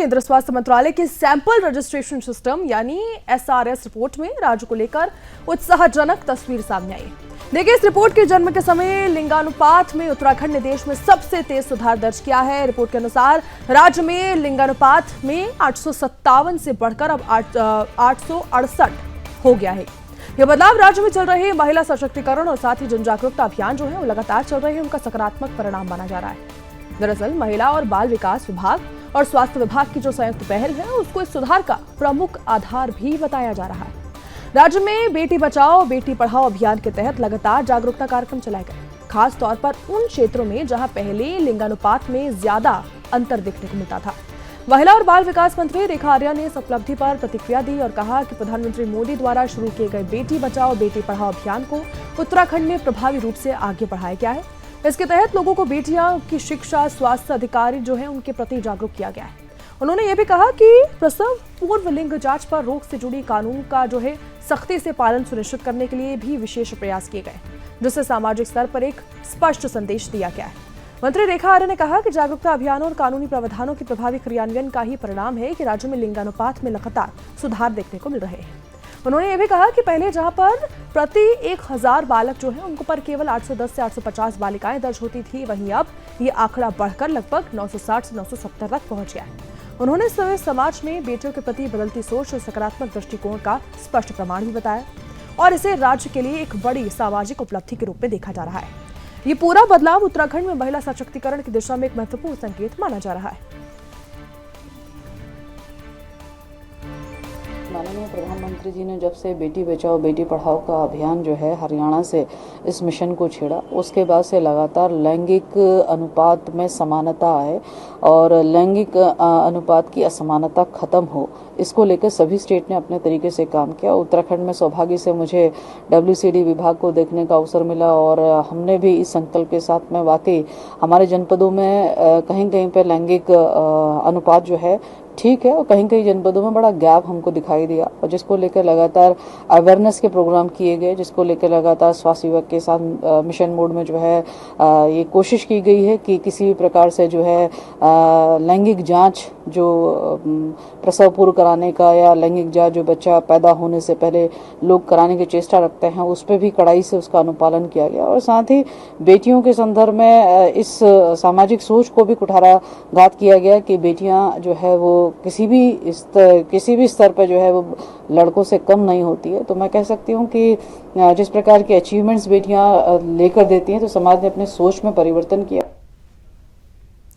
केंद्र स्वास्थ्य मंत्रालय के सैंपल रजिस्ट्रेशन सिस्टम यानी SRS रिपोर्ट में राज्य को लेकर उत्साहजनक तस्वीर सामने आई। देखिए, इस रिपोर्ट के जन्म के समय लिंगानुपात में उत्तराखंड ने देश में सबसे तेज सुधार दर्ज किया है। रिपोर्ट के अनुसार राज्य में लिंगानुपात में 857 से बढ़कर अब 868 हो गया है। यह बदलाव राज्य में चल रहे महिला सशक्तिकरण और साथ ही जन जागरूकता अभियान जो है वो लगातार चल रहे हैं, उनका सकारात्मक परिणाम माना जा रहा है। दरअसल महिला और बाल विकास विभाग और स्वास्थ्य विभाग की जो संयुक्त पहल है उसको इस सुधार का प्रमुख आधार भी बताया जा रहा है। राज्य में बेटी बचाओ बेटी पढ़ाओ अभियान के तहत लगातार जागरूकता कार्यक्रम चलाए गए, खास तौर पर उन क्षेत्रों में जहां पहले लिंगानुपात में ज्यादा अंतर देखने को मिलता था। महिला और बाल विकास मंत्री रेखा आर्या ने इस उपलब्धि पर प्रतिक्रिया दी और कहा कि प्रधानमंत्री मोदी द्वारा शुरू किए गए बेटी बचाओ बेटी पढ़ाओ अभियान को उत्तराखंड में प्रभावी रूप से आगे बढ़ाया गया है। इसके तहत लोगों को बेटियां की शिक्षा, स्वास्थ्य अधिकारी जो है उनके प्रति जागरूक किया गया है। उन्होंने ये भी कहा कि प्रसव पूर्व लिंग जांच पर रोक से जुड़ी कानून का जो है सख्ती से पालन सुनिश्चित करने के लिए भी विशेष प्रयास किए गए, जिससे सामाजिक स्तर पर एक स्पष्ट संदेश दिया गया है। मंत्री रेखा आर्य ने कहा कि जागरूकता अभियानों और कानूनी प्रावधानों के प्रभावी क्रियान्वयन का ही परिणाम है कि राज्य में लिंगानुपात में लगातार सुधार देखने को मिल रहे हैं। उन्होंने ये भी कहा कि पहले जहां पर प्रति 1000 बालक जो है उनको पर केवल 810 से 850 बालिकाएं दर्ज होती थी, वहीं अब ये आंकड़ा बढ़कर लगभग 960 से 970 तक पहुंच गया है। उन्होंने समाज में बेटियों के प्रति बदलती सोच और सकारात्मक दृष्टिकोण का स्पष्ट प्रमाण भी बताया और इसे राज्य के लिए एक बड़ी सामाजिक उपलब्धि के रूप में देखा जा रहा है। ये पूरा बदलाव उत्तराखंड में महिला सशक्तिकरण की दिशा में एक महत्वपूर्ण संकेत माना जा रहा है। माननीय प्रधानमंत्री जी ने जब से बेटी बचाओ बेटी पढ़ाओ का अभियान जो है हरियाणा से इस मिशन को छेड़ा, उसके बाद से लगातार लैंगिक अनुपात में समानता आए और लैंगिक अनुपात की असमानता खत्म हो, इसको लेकर सभी स्टेट ने अपने तरीके से काम किया। उत्तराखंड में सौभाग्य से मुझे WCD विभाग को देखने का अवसर मिला और हमने भी इस संकल्प के साथ में वाकई हमारे जनपदों में कहीं कहीं पे लैंगिक अनुपात जो है ठीक है और कहीं कहीं जनपदों में बड़ा गैप हमको दिखाई दिया, और जिसको लेकर लगातार अवेयरनेस के प्रोग्राम किए गए, जिसको लेकर लगातार स्वास्थ्य विभाग के साथ मिशन मोड में जो है ये कोशिश की गई है कि किसी भी प्रकार से जो है लैंगिक जांच जो प्रसव पूर्व कराने का या लैंगिक जांच जो बच्चा पैदा होने से पहले लोग कराने की चेष्टा रखते हैं, उस पर भी कड़ाई से उसका अनुपालन किया गया। और साथ ही बेटियों के संदर्भ में इस सामाजिक सोच को भी कुठाराघात किया गया कि बेटियां जो है वो किसी भी स्तर पर जो है वो लड़कों से कम नहीं होती है। तो मैं कह सकती हूँ कि जिस प्रकार के अचीवमेंट्स बेटियां लेकर देती हैं तो समाज ने अपने सोच में परिवर्तन किया।